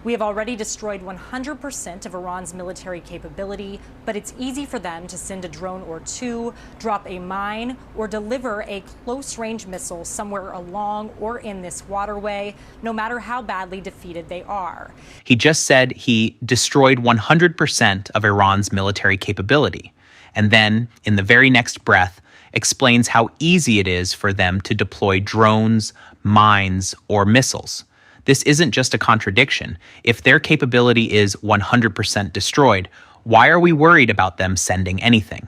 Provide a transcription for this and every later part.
We have already destroyed 100% of Iran's military capability, but it's easy for them to send a drone or two, drop a mine, or deliver a close-range missile somewhere along or in this waterway, no matter how badly defeated they are. He just said he destroyed 100% of Iran's military capability, and then, in the very next breath, explains how easy it is for them to deploy drones, mines, or missiles. This isn't just a contradiction. If their capability is 100% destroyed, why are we worried about them sending anything?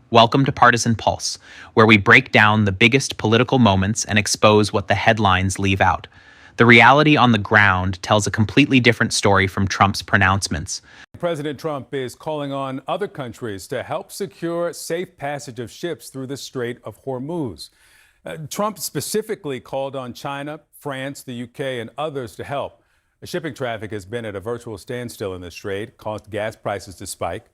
Welcome to Partisan Pulse, where we break down the biggest political moments and expose what the headlines leave out. The reality on the ground tells a completely different story from Trump's pronouncements. President Trump is calling on other countries to help secure safe passage of ships through the Strait of Hormuz. Trump specifically called on China, France, the UK, and others to help. Shipping traffic has been at a virtual standstill in the strait, caused gas prices to spike.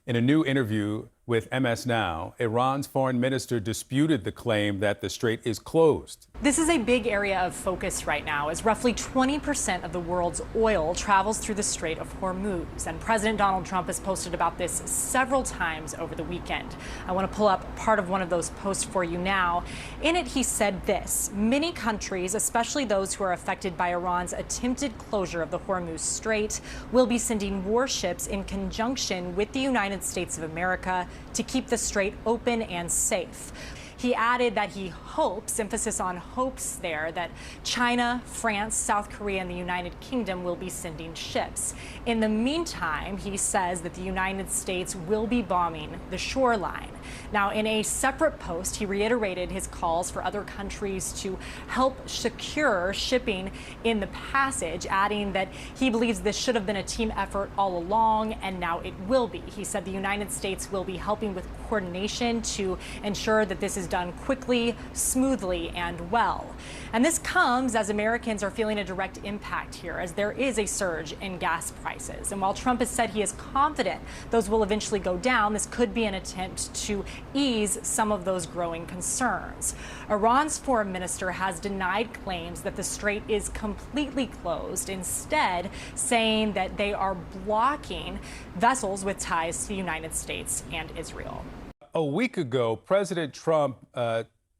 In a new interview with MS Now, Iran's foreign minister disputed the claim that the strait is closed. This is a big area of focus right now, as roughly 20% of the world's oil travels through the Strait of Hormuz. And President Donald Trump has posted about this several times over the weekend. I want to pull up part of one of those posts for you now. In it, he said this: many countries, especially those who are affected by Iran's attempted closure of the Hormuz Strait, will be sending warships in conjunction with the United States of America to keep the strait open and safe. He added that he hopes, emphasis on hopes there, that China, France, South Korea, and the United Kingdom will be sending ships. In the meantime, he says that the United States will be bombing the shoreline. Now, in a separate post, he reiterated his calls for other countries to help secure shipping in the passage, adding that he believes this should have been a team effort all along, and now it will be. He said the United States will be helping with coordination to ensure that this is done quickly, smoothly, and well. And this comes as Americans are feeling a direct impact here, as there is a surge in gas prices. And while Trump has said he is confident those will eventually go down, this could be an attempt to ease some of those growing concerns. Iran's foreign minister has denied claims that the strait is completely closed, instead saying that they are blocking vessels with ties to the United States and Israel. A week ago, President Trump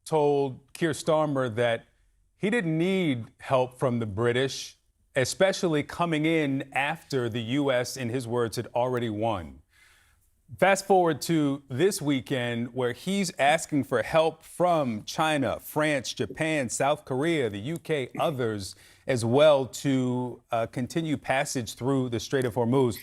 told Keir Starmer that he didn't need help from the British, especially coming in after the U.S., in his words, had already won. Fast forward to this weekend, where he's asking for help from China, France, Japan, South Korea, the UK, others as well, to continue passage through the Strait of Hormuz.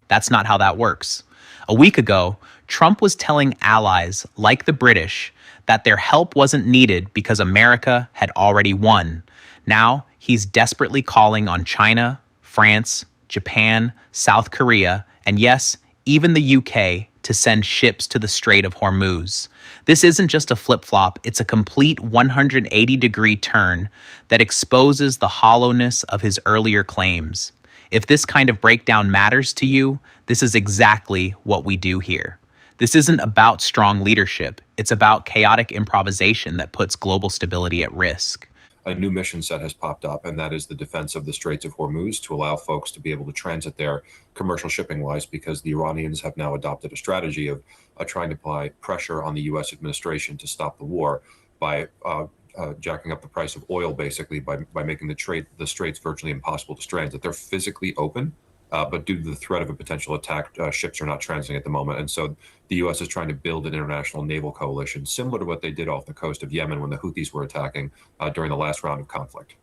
That's not how that works. A week ago, Trump was telling allies like the British that their help wasn't needed because America had already won. Now he's desperately calling on China, France, Japan, South Korea, and yes, even the UK to send ships to the Strait of Hormuz. This isn't just a flip-flop, it's a complete 180-degree turn that exposes the hollowness of his earlier claims. If this kind of breakdown matters to you, this is exactly what we do here. This isn't about strong leadership. It's about chaotic improvisation that puts global stability at risk. A new mission set has popped up, and that is the defense of the Straits of Hormuz to allow folks to be able to transit there commercial shipping-wise, because the Iranians have now adopted a strategy of trying to apply pressure on the U.S. administration to stop the war by jacking up the price of oil, basically by making the straits virtually impossible to transit. They're physically open, but due to the threat of a potential attack, ships are not transiting at the moment. And so the U.S. is trying to build an international naval coalition, similar to what they did off the coast of Yemen when the Houthis were attacking during the last round of conflict.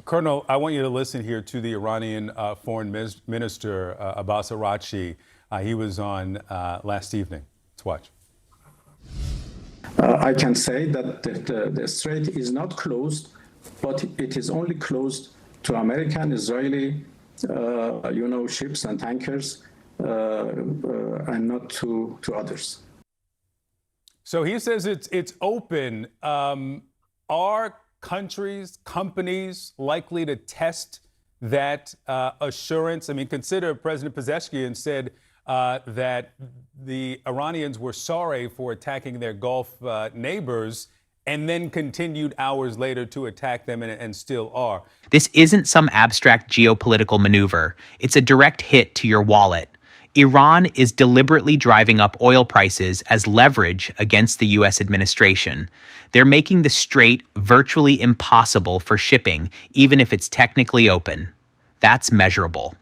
Colonel, I want you to listen here to the Iranian Foreign Minister, Abbas Araghchi. He was on last evening. Let's watch. I can say that the strait is not closed, but it is only closed to American, Israeli, ships and tankers, and not to others. So he says it's open. Are countries, companies likely to test that assurance? I mean, consider President Pezeshkian said that the Iranians were sorry for attacking their Gulf neighbors, and then continued hours later to attack them and still are. This isn't some abstract geopolitical maneuver. It's a direct hit to your wallet. Iran is deliberately driving up oil prices as leverage against the U.S. administration. They're making the strait virtually impossible for shipping, even if it's technically open. That's measurable.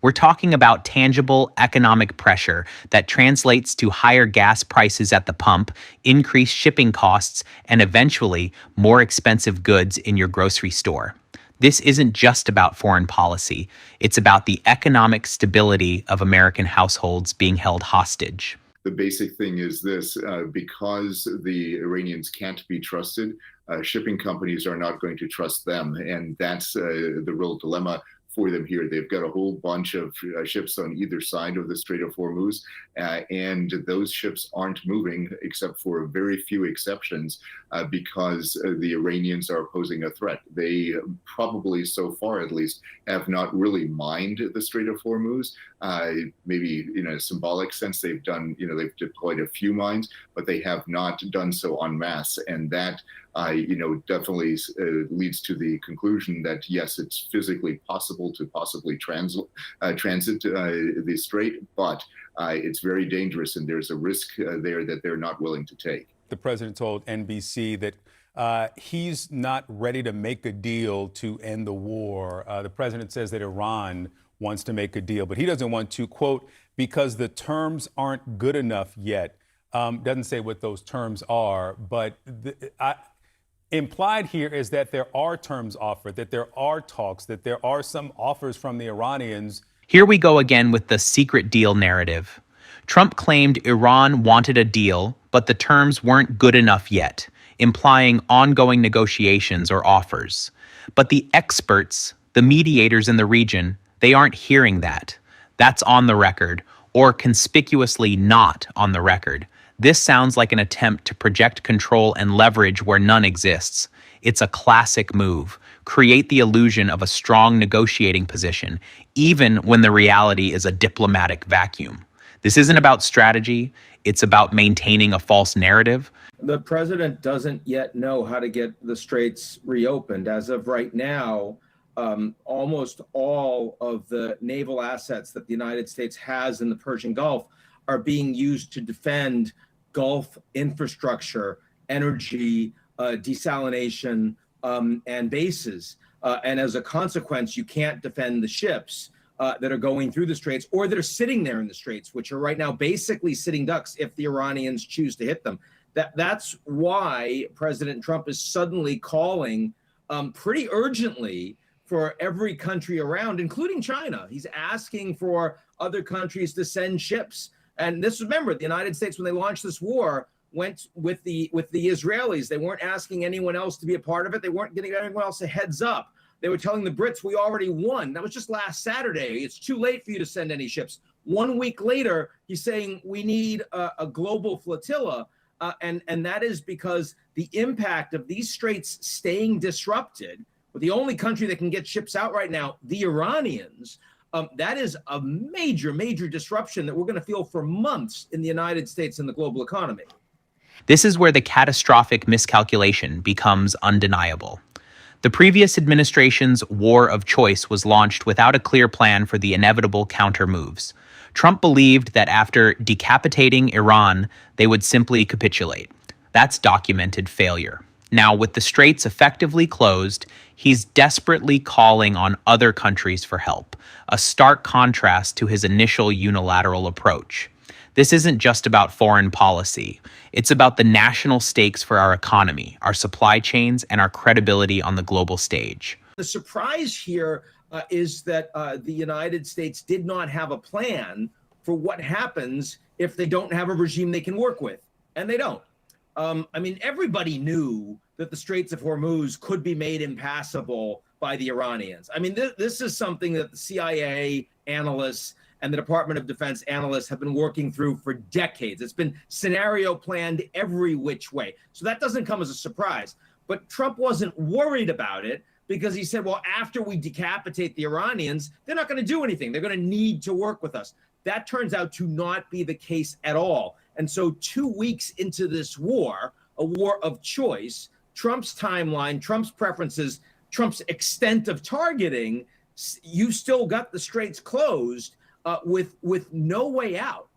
We're talking about tangible economic pressure that translates to higher gas prices at the pump, increased shipping costs, and eventually more expensive goods in your grocery store. This isn't just about foreign policy. It's about the economic stability of American households being held hostage. The basic thing is this, because the Iranians can't be trusted, shipping companies are not going to trust them. And that's the real dilemma for them here. They've got a whole bunch of ships on either side of the Strait of Hormuz, and those ships aren't moving except for very few exceptions because the Iranians are posing a threat. They probably, so far at least, have not really mined the Strait of Hormuz. Maybe in a symbolic sense, they've deployed a few mines, but they have not done so en masse. And that definitely leads to the conclusion that, yes, it's physically possible to possibly transit the strait, but it's very dangerous, and there's a risk there that they're not willing to take. The president told NBC that he's not ready to make a deal to end the war. The president says that Iran wants to make a deal, but he doesn't want to, quote, because the terms aren't good enough yet. Doesn't say what those terms are, but implied here is that there are terms offered, that there are talks, that there are some offers from the Iranians. Here we go again with the secret deal narrative. Trump claimed Iran wanted a deal, but the terms weren't good enough yet, implying ongoing negotiations or offers. But the experts, the mediators in the region, they aren't hearing that. That's on the record, or conspicuously not on the record. This sounds like an attempt to project control and leverage where none exists. It's a classic move. Create the illusion of a strong negotiating position, even when the reality is a diplomatic vacuum. This isn't about strategy. It's about maintaining a false narrative. The president doesn't yet know how to get the straits reopened. As of right now, almost all of the naval assets that the United States has in the Persian Gulf are being used to defend Gulf infrastructure, energy, desalination, and bases. And as a consequence, you can't defend the ships that are going through the straits or that are sitting there in the straits, which are right now basically sitting ducks if the Iranians choose to hit them. That's why President Trump is suddenly calling pretty urgently for every country around, including China. He's asking for other countries to send ships. And this, remember, the United States, when they launched this war, went with the Israelis. They weren't asking anyone else to be a part of it. They weren't giving anyone else a heads up. They were telling the Brits, we already won. That was just last Saturday. It's too late for you to send any ships. 1 week later, he's saying we need a global flotilla. And that is because the impact of these straits staying disrupted, with the only country that can get ships out right now, the Iranians, that is a major, major disruption that we're going to feel for months in the United States and the global economy. This is where the catastrophic miscalculation becomes undeniable. The previous administration's war of choice was launched without a clear plan for the inevitable counter moves. Trump believed that after decapitating Iran, they would simply capitulate. That's documented failure. Now, with the straits effectively closed, he's desperately calling on other countries for help, a stark contrast to his initial unilateral approach. This isn't just about foreign policy. It's about the national stakes for our economy, our supply chains, and our credibility on the global stage. The surprise here is that the United States did not have a plan for what happens if they don't have a regime they can work with, and they don't. I mean, everybody knew that the Straits of Hormuz could be made impassable by the Iranians. I mean, this is something that the CIA analysts and the Department of Defense analysts have been working through for decades. It's been scenario planned every which way. So that doesn't come as a surprise. But Trump wasn't worried about it because he said, well, after we decapitate the Iranians, they're not going to do anything. They're going to need to work with us. That turns out to not be the case at all. And so 2 weeks into this war, a war of choice. Trump's timeline, Trump's preferences, Trump's extent of targeting, you still got the straits closed with no way out.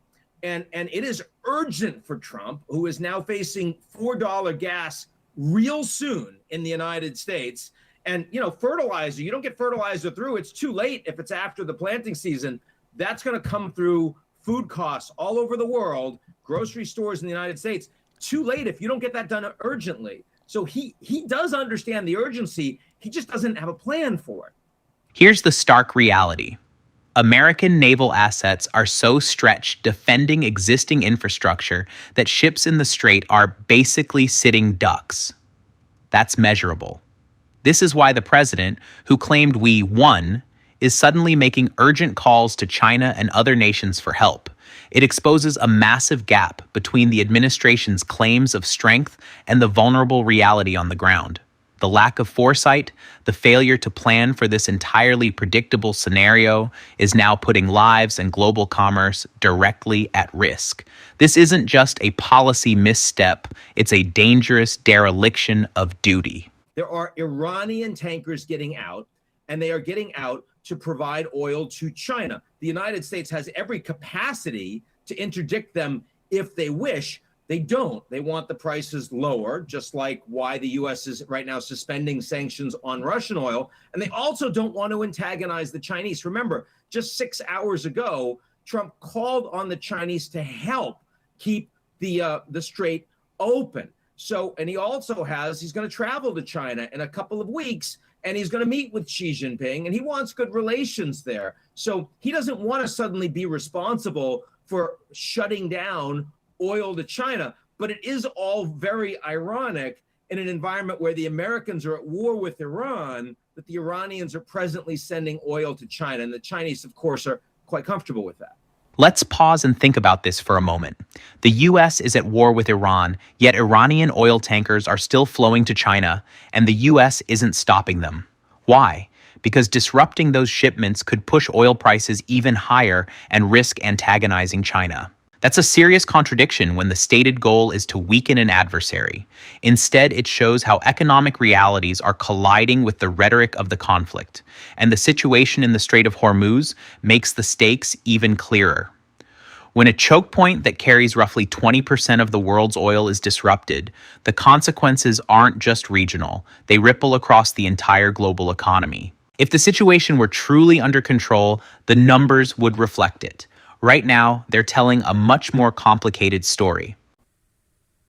And it is urgent for Trump, who is now facing $4 gas real soon in the United States. And, fertilizer, you don't get fertilizer through. It's too late if it's after the planting season. That's going to come through food costs all over the world, grocery stores in the United States. Too late if you don't get that done urgently. So he does understand the urgency. He just doesn't have a plan for it. Here's the stark reality. American naval assets are so stretched defending existing infrastructure that ships in the strait are basically sitting ducks. That's measurable. This is why the president, who claimed we won, is suddenly making urgent calls to China and other nations for help. It exposes a massive gap between the administration's claims of strength and the vulnerable reality on the ground. The lack of foresight, the failure to plan for this entirely predictable scenario is now putting lives and global commerce directly at risk. This isn't just a policy misstep, it's a dangerous dereliction of duty. There are Iranian tankers getting out, and they are getting out to provide oil to China. The United States has every capacity to interdict them if they wish. They don't. They want the prices lower, just like why the U.S. is right now suspending sanctions on Russian oil. And they also don't want to antagonize the Chinese. Remember, just 6 hours ago, Trump called on the Chinese to help keep the strait open. So, and he's going to travel to China in a couple of weeks, and he's going to meet with Xi Jinping, and he wants good relations there. So he doesn't want to suddenly be responsible for shutting down oil to China. But it is all very ironic in an environment where the Americans are at war with Iran, that the Iranians are presently sending oil to China. And the Chinese, of course, are quite comfortable with that. Let's pause and think about this for a moment. The U.S. is at war with Iran, yet Iranian oil tankers are still flowing to China, and the U.S. isn't stopping them. Why? Because disrupting those shipments could push oil prices even higher and risk antagonizing China. That's a serious contradiction when the stated goal is to weaken an adversary. Instead, it shows how economic realities are colliding with the rhetoric of the conflict, and the situation in the Strait of Hormuz makes the stakes even clearer. When a choke point that carries roughly 20% of the world's oil is disrupted, the consequences aren't just regional, they ripple across the entire global economy. If the situation were truly under control, the numbers would reflect it. Right now, they're telling a much more complicated story.